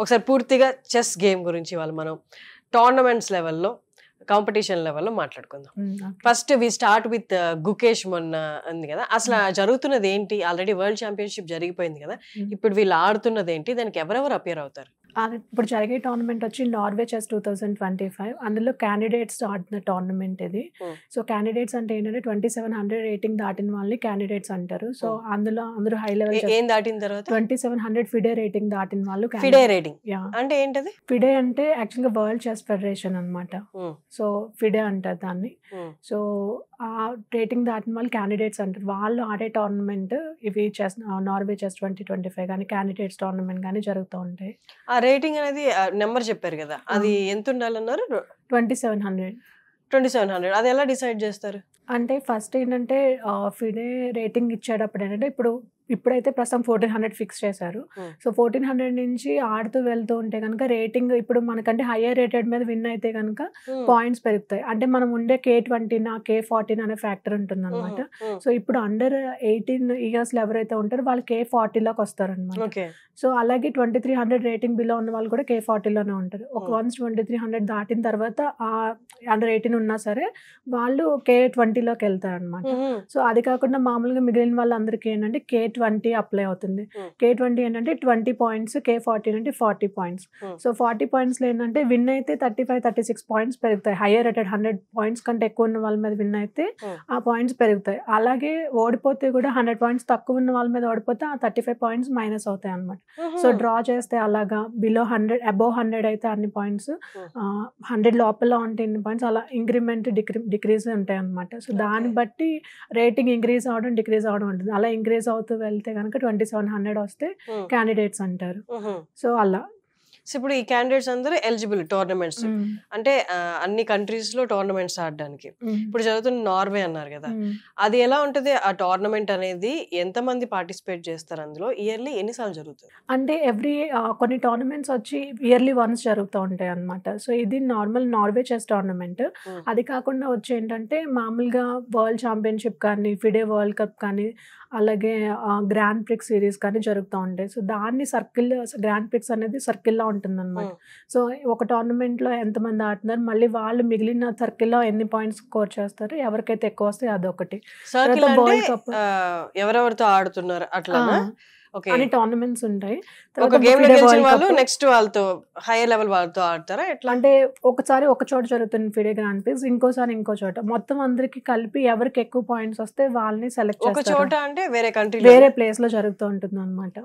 ఒకసారి పూర్తిగా chess game గురించి వాళ్ళు మనం టోర్నమెంట్స్ లెవెల్లో కాంపిటీషన్ లెవెల్లో మాట్లాడుకుందాం. First we start with Gukesh మొన్న ఉంది కదా, అసలు జరుగుతున్నది ఏంటి? ఆల్రెడీ వరల్డ్ ఛాంపియన్షిప్ జరిగిపోయింది కదా, ఇప్పుడు వీళ్ళు ఆడుతున్నది ఏంటి? దానికి ఎవరెవరు అపియర్ అవుతారు? ఇప్పుడు జరిగే టోర్నమెంట్ వచ్చి నార్వే చెస్ 2025. అందులో క్యాండిడేట్స్ ఆడుతున్న టోర్నమెంట్ ఇది. సో క్యాండిడేట్స్ అంటే ఏంటంటే 2700 రేటింగ్ దాటిన వాళ్ళని క్యాండిడేట్స్ అంటారు. సో అందులో అందరూ హై లెవెల్ ఏం దాటిన తర్వాత 2700 ఫిడే రేటింగ్ దాటిన వాళ్ళు ఫిడే రేటింగ్ అంటే ఏంటది? ఫిడే అంటే యాక్చువల్గా వరల్డ్ చెస్ ఫెడరేషన్ అనమాట. సో ఫిడే అంటారు దాన్ని. సో ఆ రేటింగ్ దాటిన వాళ్ళు క్యాండిడేట్స్ అంటారు. వాళ్ళు ఆడే టోర్నమెంట్ ఇవి చెస్ నార్వే చెస్ 2025 కానీ క్యాండిడేట్స్ టోర్నమెంట్ కానీ జరుగుతూ ఉంటాయి. ఆ రేటింగ్ అనేది నెంబర్ చెప్పారు కదా, అది ఎంత ఉండాలన్నారు? 2700. అది ఎలా డిసైడ్ చేస్తారు? అంటే ఫస్ట్ ఏంటంటే ఫిడే రేటింగ్ ఇచ్చేటప్పుడు ఏంటంటే ఇప్పుడైతే ప్రస్తుతం 1400 ఫిక్స్ చేశారు. సో 1400 నుంచి ఆడుతూ వెళ్తూ ఉంటే కనుక రేటింగ్ ఇప్పుడు మనకంటే హైయర్ రేటెడ్ మీద విన్ అయితే కనుక పాయింట్స్ పెరుగుతాయి. అంటే మనం ఉండే K20 K14 అనే ఫ్యాక్టర్ ఉంటుంది అనమాట. సో ఇప్పుడు అండర్ 18 ఇయర్స్ ఎవరైతే ఉంటారో వాళ్ళు K40లోకి వస్తారు అనమాట. సో అలాగే 2300 రేటింగ్ బిలో ఉన్న వాళ్ళు కూడా K40లోనే ఉంటారు. వన్స్ 2300 దాటిన తర్వాత అండర్ 18 ఉన్నా సరే వాళ్ళు K20లోకి వెళ్తారు అనమాట. సో అది కాకుండా మామూలుగా మిగిలిన వాళ్ళందరికీ ఏంటంటే K20 అప్లై అవుతుంది. K20 ఏంటంటే 20 పాయింట్స్, K14 అంటే 40 పాయింట్స్. సో 40 పాయింట్స్లో ఏంటంటే విన్ అయితే 35-36 పాయింట్స్ పెరుగుతాయి. హైయర్ రేటెడ్ 100 పాయింట్స్ కంటే ఎక్కువ ఉన్న వాళ్ళ మీద విన్ అయితే ఆ పాయింట్స్ పెరుగుతాయి. అలాగే ఓడిపోతే కూడా 100 పాయింట్స్ తక్కువ ఉన్న వాళ్ళ మీద ఓడిపోతే ఆ 35 పాయింట్స్ మైనస్ అవుతాయి అనమాట. సో డ్రా చేస్తే అలాగా బిలో 100 అబోవ్ 100 అయితే అన్ని పాయింట్స్, 100 లోపల ఉంటే ఇన్ని పాయింట్స్, అలా ఇంక్రిమెంట్ డిక్రీజ్ ఉంటాయి అనమాట. సో దాన్ని బట్టి రేటింగ్ ఇంక్రీజ్ అవడం డిక్రీజ్ అవడం ఉంటుంది. అలా ఇంక్రీజ్ అవుతూ వెళ్తే కనుక 2700 వస్తే క్యాండిడేట్స్ అంటారు. సో అలా ఇప్పుడు ఈ క్యాండిడేట్స్ అందరూ ఎలిజిబుల్ టోర్నమెంట్స్ అంటే అన్ని కంట్రీస్ లో టోర్నమెంట్స్ ఆడడానికి. ఇప్పుడు జరుగుతున్న నార్వే అన్నారు కదా, అది ఎలా ఉంటది? ఆ టోర్నమెంట్ అనేది ఎంత మంది పార్టిసిపేట్ చేస్తారు? అందులో ఇయర్లీ ఎన్నిసార్లు జరుగుతుంది? అంటే కొన్ని టోర్నమెంట్స్ వచ్చి ఇయర్లీ వన్స్ జరుగుతూ ఉంటాయి అనమాట. సో ఇది నార్మల్ నార్వే చెస్ టోర్నమెంట్. అది కాకుండా వచ్చి ఏంటంటే మామూలుగా వరల్డ్ ఛాంపియన్షిప్ కానీ, ఫిడే వరల్డ్ కప్ కానీ, అలాగే గ్రాండ్ ప్రిక్స్ సిరీస్ కానీ జరుగుతూ ఉంటాయి. సో దాన్ని గ్రాండ్ ప్రిక్స్ అనేది సర్కిల్లో ఉంటుంది అనమాట. సో ఒక టోర్నమెంట్లో ఎంతమంది ఆడుతున్నారు, మళ్ళీ వాళ్ళు మిగిలిన సర్కిల్లో ఎన్ని పాయింట్స్ స్కోర్ చేస్తారు, ఎవరికైతే ఎక్కువ వస్తాయి అదొకటి. వరల్డ్ కప్ ఎవరెవరితో ఆడుతున్నారు అట్లా అన్ని టోర్నమెంట్స్ ఉంటాయి. ఒక గేమ్ లో గెలిచిన వాళ్ళు నెక్స్ట్ వాళ్ళతో హైయర్ లెవెల్ వాళ్ళతో ఆడతారా ఎట్లా? అంటే ఒకసారి ఒక చోట జరుగుతుంది ఫిడే గ్రాండ్ ప్రిక్స్, ఇంకోసారి ఇంకో చోట, మొత్తం అందరికి కలిపి ఎవరికి ఎక్కువ పాయింట్స్ వస్తే వాళ్ళని సెలెక్ట్ చేస్తారు. ఒక చోట అంటే వేరే కంట్రీ వేరే ప్లేస్ లో జరుగుతూ ఉంటుంది అనమాట.